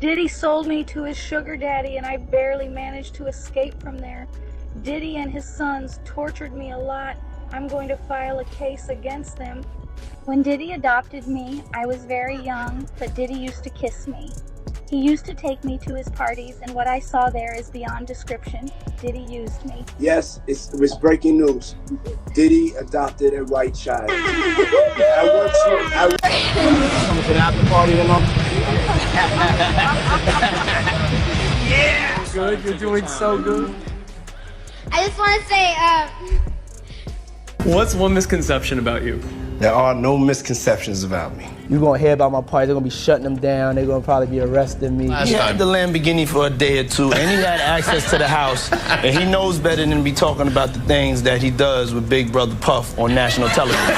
Diddy sold me to his sugar daddy and I barely managed to escape from there. Diddy and his sons tortured me a lot. I'm going to file a case against them. When Diddy adopted me, I was very young, but Diddy used to kiss me. He used to take me to his parties, and what I saw there is beyond description. Diddy used me. Yes, it was breaking news. Diddy adopted a white child. Coming to the after party tonight. Yeah! Good, you're doing so good. I just want to say, What's one misconception about you? There are no misconceptions about me. You're gonna hear about my party, they're gonna be shutting them down, they're gonna probably be arresting me. He had the Lamborghini for a day or two, and he had access to the house, and he knows better than to be talking about the things that he does with Big Brother Puff on national television.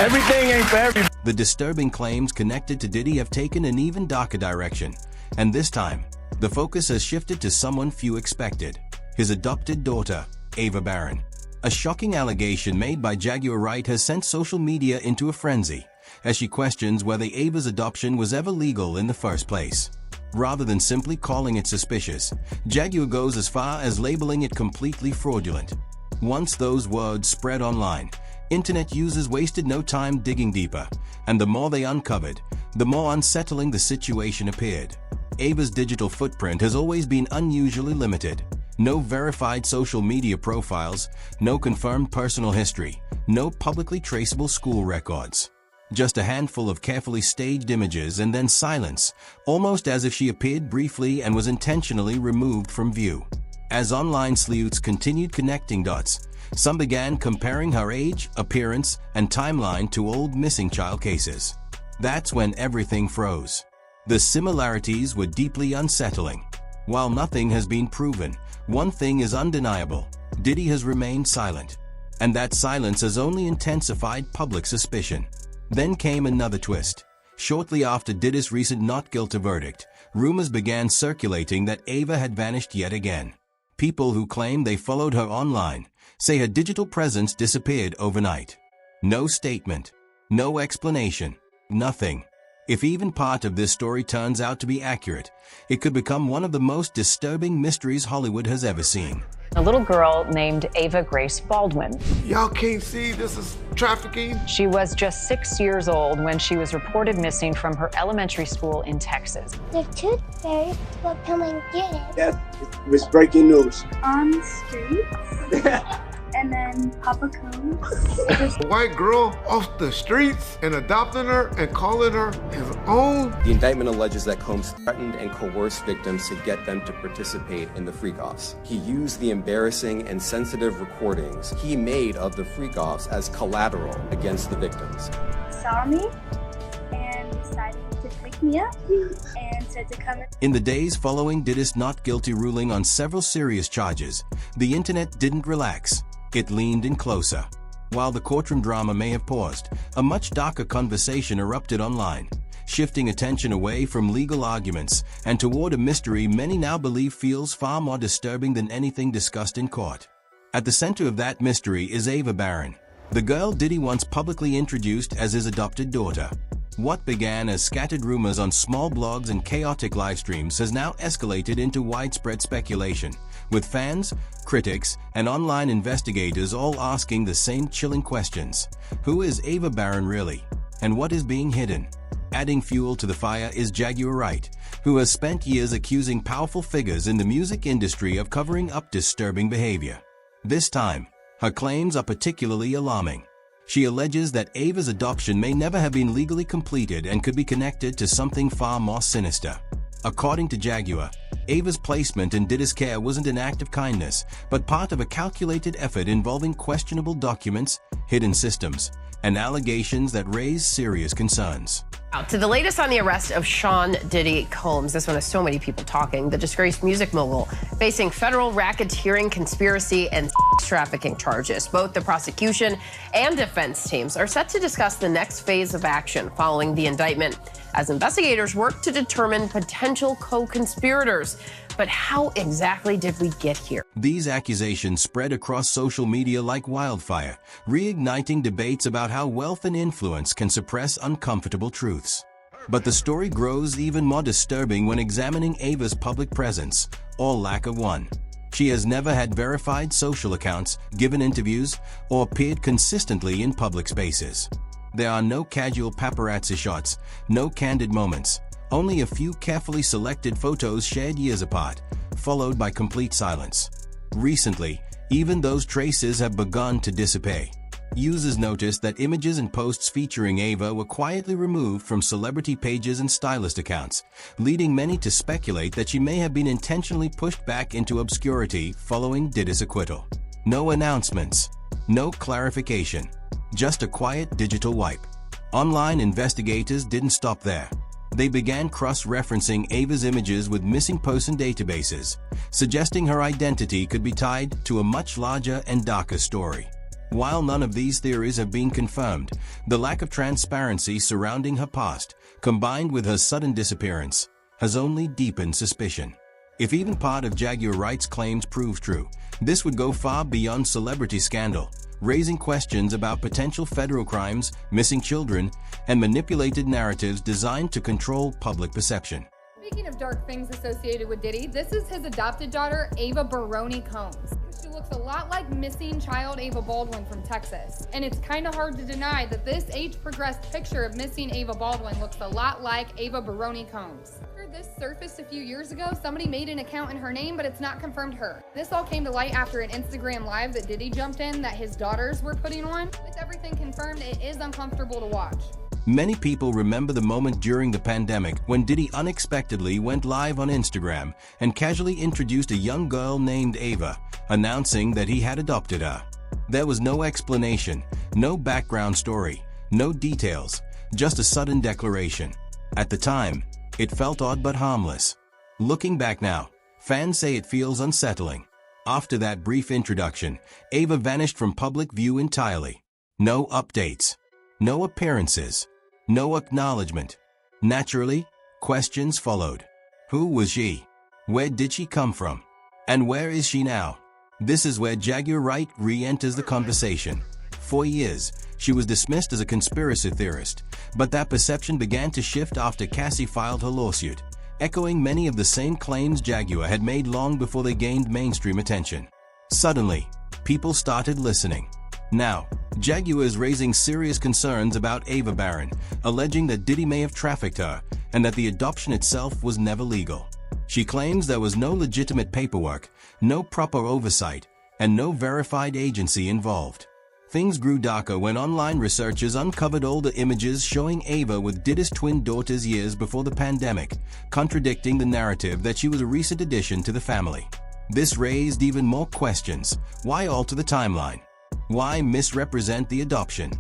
Everything ain't for everybody. The disturbing claims connected to Diddy have taken an even darker direction, and this time, the focus has shifted to someone few expected: his adopted daughter, Ava Barron. A shocking allegation made by Jaguar Wright has sent social media into a frenzy, as she questions whether Ava's adoption was ever legal in the first place. Rather than simply calling it suspicious, Jaguar goes as far as labeling it completely fraudulent. Once those words spread online, internet users wasted no time digging deeper, and the more they uncovered, the more unsettling the situation appeared. Ava's digital footprint has always been unusually limited. No verified social media profiles, no confirmed personal history, no publicly traceable school records. Just a handful of carefully staged images and then silence, almost as if she appeared briefly and was intentionally removed from view. As online sleuths continued connecting dots, some began comparing her age, appearance, and timeline to old missing child cases. That's when everything froze. The similarities were deeply unsettling. While nothing has been proven, one thing is undeniable: Diddy has remained silent. And that silence has only intensified public suspicion. Then came another twist. Shortly after Diddy's recent not guilty verdict, rumors began circulating that Ava had vanished yet again. People who claim they followed her online say her digital presence disappeared overnight. No statement, no explanation, nothing. If even part of this story turns out to be accurate, it could become one of the most disturbing mysteries Hollywood has ever seen. A little girl named Ava Grace Baldwin. Y'all can't see this is trafficking? She was just 6 years old when she was reported missing from her elementary school in Texas. the tooth fairy will come and get it. Yes, it was breaking news. On the streets, and then Papa comes. A white girl off the streets and adopting her and calling her his own? The indictment alleges that Combs threatened and coerced victims to get them to participate in the freak-offs. He used the embarrassing and sensitive recordings he made of the freak-offs as collateral against the victims. Saw me and decided to pick me up and said to come in. In the days following Diddy's not guilty ruling on several serious charges, the internet didn't relax. It leaned in closer. While the courtroom drama may have paused, a much darker conversation erupted online, shifting attention away from legal arguments and toward a mystery many now believe feels far more disturbing than anything discussed in court. At the center of that mystery is Ava Barron, the girl Diddy once publicly introduced as his adopted daughter. What began as scattered rumors on small blogs and chaotic live streams has now escalated into widespread speculation, with fans, critics, and online investigators all asking the same chilling questions. Who is Ava Barron really? And what is being hidden? Adding fuel to the fire is Jaguar Wright, who has spent years accusing powerful figures in the music industry of covering up disturbing behavior. This time, her claims are particularly alarming. She alleges that Ava's adoption may never have been legally completed and could be connected to something far more sinister. According to Jaguar, Ava's placement in Diddy's care wasn't an act of kindness, but part of a calculated effort involving questionable documents, hidden systems, and allegations that raise serious concerns. To the latest on the arrest of Sean Diddy Combs. This one has so many people talking. The disgraced music mogul facing federal racketeering, conspiracy, and trafficking charges. Both the prosecution and defense teams are set to discuss the next phase of action following the indictment as investigators work to determine potential co-conspirators. But how exactly did we get here? These accusations spread across social media like wildfire, reigniting debates about how wealth and influence can suppress uncomfortable truths. But the story grows even more disturbing when examining Ava's public presence, or lack of one. She has never had verified social accounts, given interviews, or appeared consistently in public spaces. There are no casual paparazzi shots, no candid moments, only a few carefully selected photos shared years apart, followed by complete silence. Recently, even those traces have begun to dissipate. Users noticed that images and posts featuring Ava were quietly removed from celebrity pages and stylist accounts, leading many to speculate that she may have been intentionally pushed back into obscurity following Diddy's acquittal. No announcements, no clarification, just a quiet digital wipe. Online investigators didn't stop there. They began cross-referencing Ava's images with missing person databases, suggesting her identity could be tied to a much larger and darker story. While none of these theories have been confirmed, the lack of transparency surrounding her past, combined with her sudden disappearance, has only deepened suspicion. If even part of Jaguar Wright's claims prove true, this would go far beyond celebrity scandal, raising questions about potential federal crimes, missing children, and manipulated narratives designed to control public perception. Speaking of dark things associated with Diddy, this is his adopted daughter, Ava Baroni Combs. She looks a lot like missing child Ava Baldwin from Texas. And it's kind of hard to deny that this age-progressed picture of missing Ava Baldwin looks a lot like Ava Baroni Combs. After this surfaced a few years ago, somebody made an account in her name, but it's not confirmed her. This all came to light after an Instagram live that Diddy jumped in that his daughters were putting on. With everything confirmed, it is uncomfortable to watch. Many people remember the moment during the pandemic when Diddy unexpectedly went live on Instagram and casually introduced a young girl named Ava, announcing that he had adopted her. There was no explanation, no background story, no details, just a sudden declaration. At the time, it felt odd but harmless. Looking back now, fans say it feels unsettling. After that brief introduction, Ava vanished from public view entirely. No updates, no appearances, no acknowledgement. Naturally, questions followed. Who was she? Where did she come from? And where is she now? This is where Jaguar Wright re-enters the conversation. For years, she was dismissed as a conspiracy theorist, but that perception began to shift after Cassie filed her lawsuit, echoing many of the same claims Jaguar had made long before they gained mainstream attention. Suddenly, people started listening. Now, Jaguar is raising serious concerns about Ava Barron, alleging that Diddy may have trafficked her and that the adoption itself was never legal. She claims there was no legitimate paperwork, no proper oversight, and no verified agency involved. Things grew darker when online researchers uncovered older images showing Ava with Diddy's twin daughters years before the pandemic, contradicting the narrative that she was a recent addition to the family. This raised even more questions. Why alter the timeline? Why misrepresent the adoption?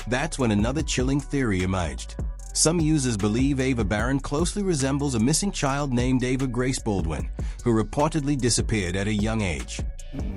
That's when another chilling theory emerged. Some users believe Ava Barron closely resembles a missing child named Ava Grace Baldwin, who reportedly disappeared at a young age.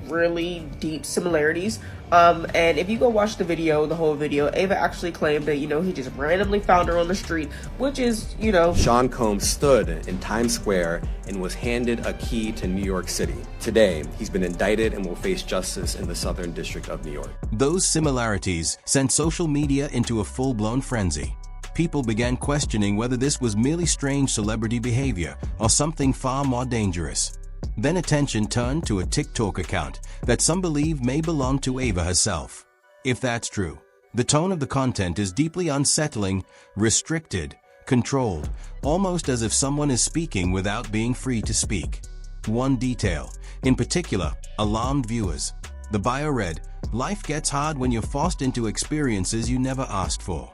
Really deep similarities. And if you go watch the video, the whole video, Ava actually claimed that, he just randomly found her on the street, which is, Sean Combs stood in Times Square and was handed a key to New York City. Today, he's been indicted and will face justice in the Southern District of New York. Those similarities sent social media into a full-blown frenzy. People began questioning whether this was merely strange celebrity behavior or something far more dangerous. Then attention turned to a TikTok account that some believe may belong to Ava herself. If that's true, the tone of the content is deeply unsettling, restricted, controlled, almost as if someone is speaking without being free to speak. One detail, in particular, alarmed viewers. The bio read, "Life gets hard when you're forced into experiences you never asked for."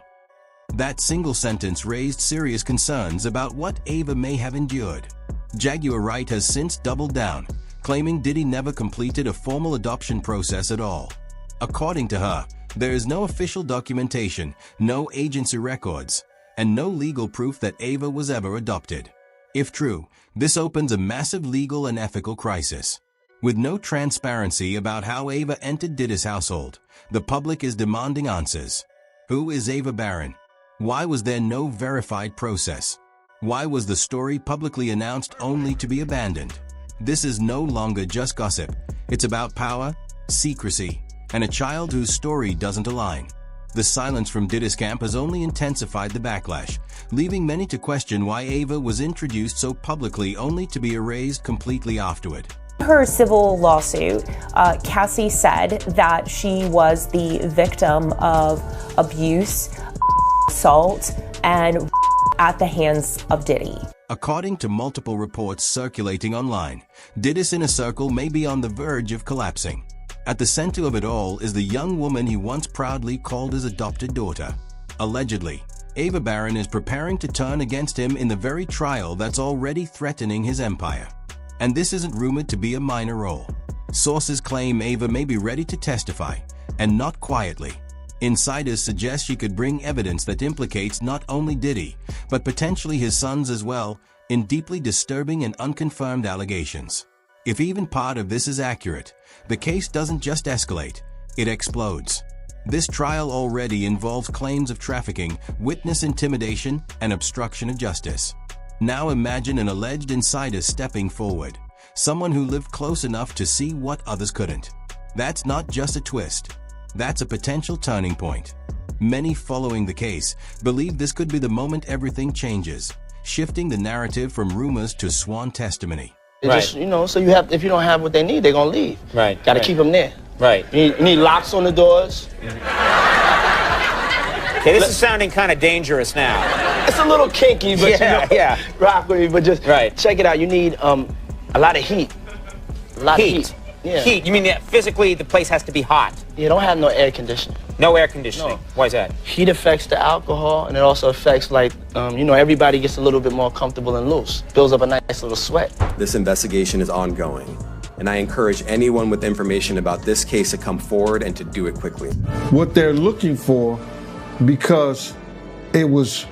That single sentence raised serious concerns about what Ava may have endured. Jaguar Wright has since doubled down, claiming Diddy never completed a formal adoption process at all. According to her, there is no official documentation, no agency records, and no legal proof that Ava was ever adopted. If true, this opens a massive legal and ethical crisis. With no transparency about how Ava entered Diddy's household, the public is demanding answers. Who is Ava Barron? Why was there no verified process? Why was the story publicly announced only to be abandoned? This is no longer just gossip. It's about power, secrecy, and a child whose story doesn't align. The silence from Diddy's camp has only intensified the backlash, leaving many to question why Ava was introduced so publicly only to be erased completely afterward. Her civil lawsuit, Cassie said that she was the victim of abuse, assault, and at the hands of Diddy. According to multiple reports circulating online, Diddy's inner circle may be on the verge of collapsing. At the center of it all is the young woman he once proudly called his adopted daughter. Allegedly, Ava Barron is preparing to turn against him in the very trial that's already threatening his empire. And this isn't rumored to be a minor role. Sources claim Ava may be ready to testify, and not quietly. Insiders suggest she could bring evidence that implicates not only Diddy, but potentially his sons as well, in deeply disturbing and unconfirmed allegations. If even part of this is accurate, the case doesn't just escalate, it explodes. This trial already involves claims of trafficking, witness intimidation, and obstruction of justice. Now imagine an alleged insider stepping forward, someone who lived close enough to see what others couldn't. That's not just a twist, that's a potential turning point. Many following the case believe this could be the moment everything changes, shifting the narrative from rumors to sworn testimony. Right. Just, so you have, if you don't have what they need, they're gonna leave. Right. Gotta keep them there. Right. You need locks on the doors. Okay, this is sounding kind of dangerous now. It's a little kinky, but yeah. Rock with me, but just check it out. You need a lot of heat. A lot of heat. Yeah. Heat. You mean that physically the place has to be hot? You don't have no air conditioning. No air conditioning. No. Why is that? Heat affects the alcohol, and it also affects, everybody gets a little bit more comfortable and loose. Builds up a nice little sweat. This investigation is ongoing, and I encourage anyone with information about this case to come forward and to do it quickly. What they're looking for, because it was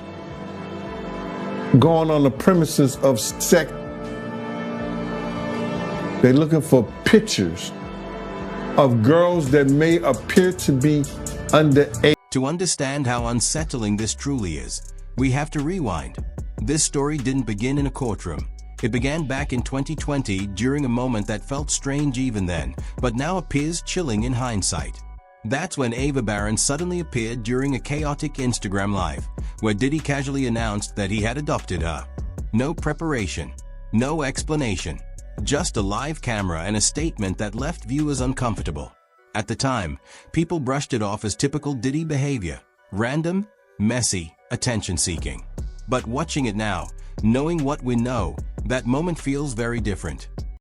going on the premises of sex, they're looking for pictures of girls that may appear to be underage. To understand how unsettling this truly is, we have to rewind. This story didn't begin in a courtroom. It began back in 2020 during a moment that felt strange even then, but now appears chilling in hindsight. That's when Ava Barron suddenly appeared during a chaotic Instagram Live, where Diddy casually announced that he had adopted her. No preparation, no explanation, just a live camera and a statement that left viewers uncomfortable. At the time, people brushed it off as typical Diddy behavior, random, messy, attention-seeking. But watching it now, knowing what we know, that moment feels very different.